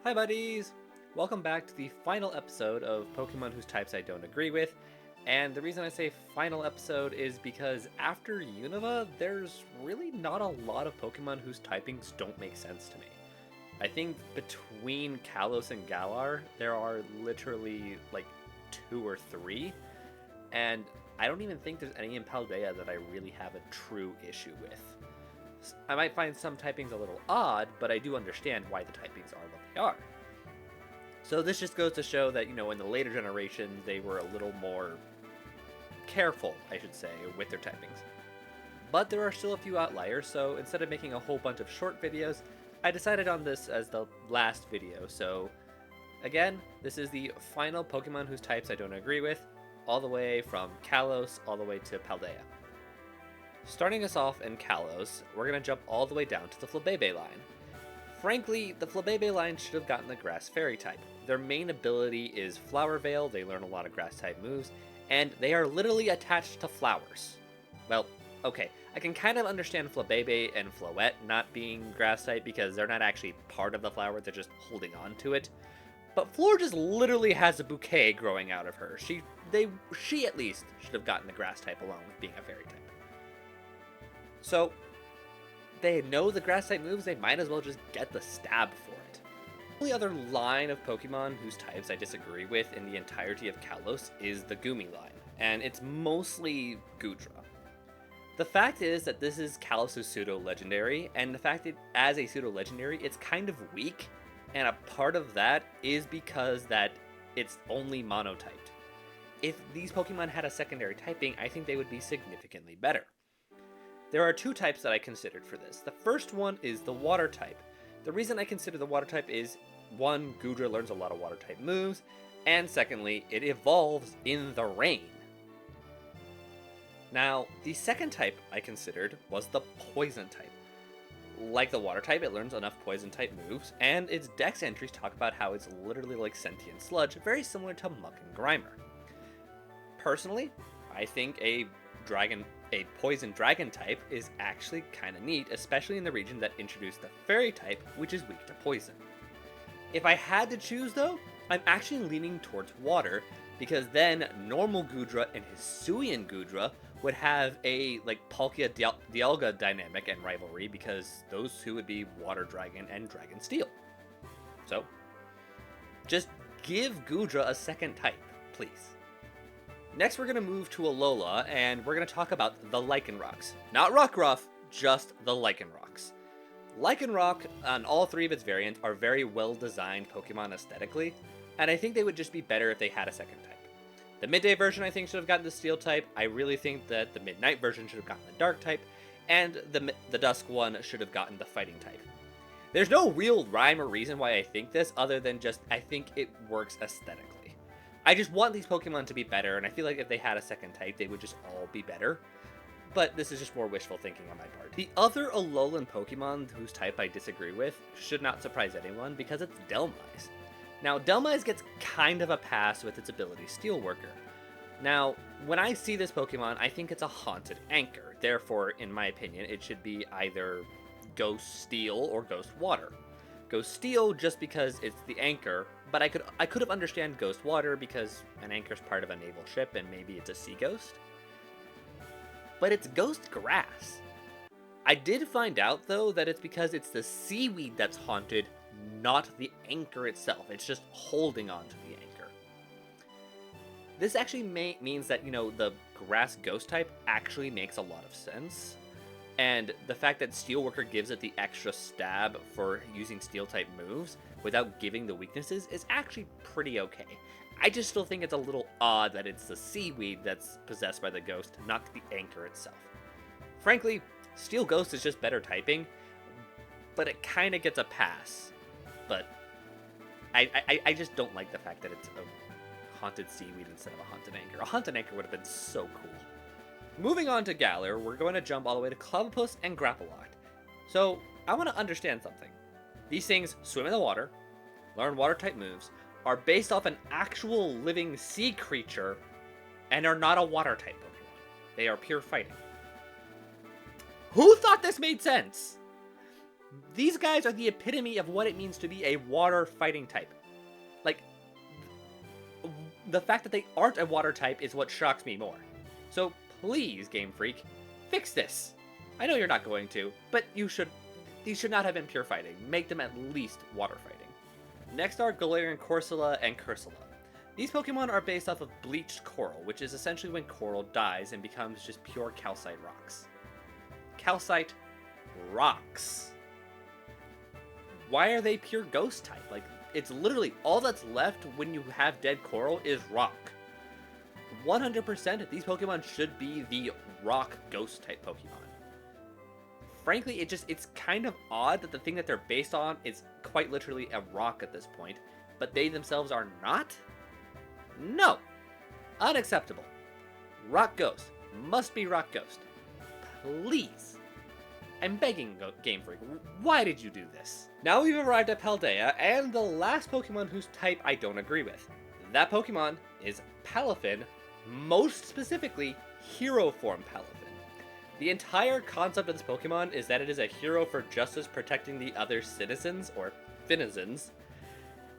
Hi buddies! Welcome back to the final episode of Pokemon whose types I don't agree with. And the reason I say final episode is because after Unova, there's really not a lot of Pokemon whose typings don't make sense to me. I think between Kalos and Galar, there are literally like 2 or 3, and I don't even think there's any in Paldea that I really have a true issue with. I might find some typings a little odd, but I do understand why the typings are what they are. So this just goes to show that, in the later generations, they were a little more careful, I should say, with their typings. But there are still a few outliers, so instead of making a whole bunch of short videos, I decided on this as the last video. So again, this is the final Pokemon whose types I don't agree with, all the way from Kalos all the way to Paldea. Starting us off in Kalos, we're going to jump all the way down to the Flabebe line. Frankly, the Flabebe line should have gotten the Grass Fairy type. Their main ability is Flower Veil, they learn a lot of Grass type moves, and they are literally attached to flowers. Well, okay, I can kind of understand Flabebe and Floette not being Grass type because they're not actually part of the flower, they're just holding on to it. But Floor just literally has a bouquet growing out of her. She at least should have gotten the Grass type along with being a Fairy type. So, they know the Grass type moves, they might as well just get the stab for it. The only other line of Pokemon whose types I disagree with in the entirety of Kalos is the Goomy line, and it's mostly Goodra. The fact is that this is Kalos' pseudo-legendary, and the fact that as a pseudo-legendary, it's kind of weak, and a part of that is because that it's only mono-typed. If these Pokemon had a secondary typing, I think they would be significantly better. There are 2 types that I considered for this. The first one is the Water type. The reason I consider the Water type is, 1, Goodra learns a lot of Water type moves, and secondly, it evolves in the rain. Now, the second type I considered was the Poison type. Like the Water type, it learns enough Poison type moves, and its Dex entries talk about how it's literally like sentient sludge, very similar to Muck and Grimer. Personally, I think a Poison Dragon type is actually kind of neat, especially in the region that introduced the Fairy type, which is weak to poison. If I had to choose though, I'm actually leaning towards Water, because then normal Goodra and Hisuian Goodra would have a Palkia Dialga dynamic and rivalry, because those 2 would be Water Dragon and Dragon Steel. So, just give Goodra a second type, please. Next, we're going to move to Alola, and we're going to talk about the Lycanrocs. Not Rockruff, just the Lycanrocs. Lycanroc, on all 3 of its variants, are very well-designed Pokemon aesthetically, and I think they would just be better if they had a second type. The Midday version, I think, should have gotten the Steel type. I really think that the Midnight version should have gotten the Dark type, and the Dusk one should have gotten the Fighting type. There's no real rhyme or reason why I think this, other than just I think it works aesthetically. I just want these Pokemon to be better, and I feel like if they had a second type, they would just all be better. But this is just more wishful thinking on my part. The other Alolan Pokemon whose type I disagree with should not surprise anyone, because it's Dhelmise. Now, Dhelmise gets kind of a pass with its ability Steelworker. Now, when I see this Pokemon, I think it's a Haunted Anchor. Therefore, in my opinion, it should be either Ghost Steel or Ghost Water. Ghost Steel just because it's the anchor, but I could have understand Ghost Water because an anchor's part of a naval ship and maybe it's a sea ghost. But it's Ghost Grass. I did find out though that it's because it's the seaweed that's haunted, not the anchor itself. It's just holding on to the anchor. This actually means that, the Grass Ghost type actually makes a lot of sense. And the fact that Steelworker gives it the extra stab for using Steel-type moves without giving the weaknesses is actually pretty okay. I just still think it's a little odd that it's the seaweed that's possessed by the ghost, not the anchor itself. Frankly, Steel Ghost is just better typing, but it kind of gets a pass. But I just don't like the fact that it's a haunted seaweed instead of a haunted anchor. A haunted anchor would have been so cool. Moving on to Galar, we're going to jump all the way to Clobbopus and Grapploct. So, I want to understand something. These things swim in the water, learn water-type moves, are based off an actual living sea creature, and are not a water-type Pokemon. They are pure fighting. Who thought this made sense? These guys are the epitome of what it means to be a water fighting type. Like, the fact that they aren't a water type is what shocks me more. So please, Game Freak, fix this. I know you're not going to, but you should. These should not have been pure fighting. Make them at least water fighting. Next are Galarian Corsola and Cursula. These Pokemon are based off of bleached coral, which is essentially when coral dies and becomes just pure calcite rocks. Calcite rocks. Why are they pure ghost type? Like, it's literally all that's left when you have dead coral is rock. 100% these Pokemon should be the rock ghost type Pokemon. Frankly, it's kind of odd that the thing that they're based on is quite literally a rock at this point, but they themselves are not? No! Unacceptable. Rock Ghost. Must be Rock Ghost. Please. I'm begging, Game Freak, why did you do this? Now we've arrived at Paldea, and the last Pokemon whose type I don't agree with. That Pokemon is Palafin, most specifically, Hero Form Palafin. The entire concept of this Pokemon is that it is a hero for justice protecting the other citizens, or Finizens.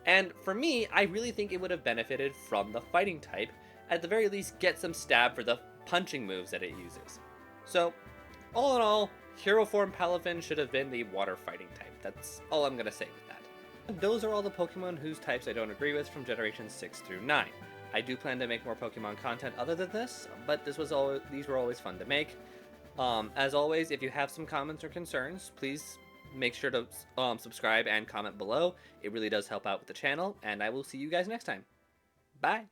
And for me, I really think it would have benefited from the fighting type, at the very least get some stab for the punching moves that it uses. So, all in all, Hero Form Palafin should have been the water fighting type. That's all I'm going to say with that. And those are all the Pokemon whose types I don't agree with from Generation 6 through 9. I do plan to make more Pokemon content other than this, but these were always fun to make. As always, if you have some comments or concerns, please make sure to subscribe and comment below. It really does help out with the channel, and I will see you guys next time. Bye!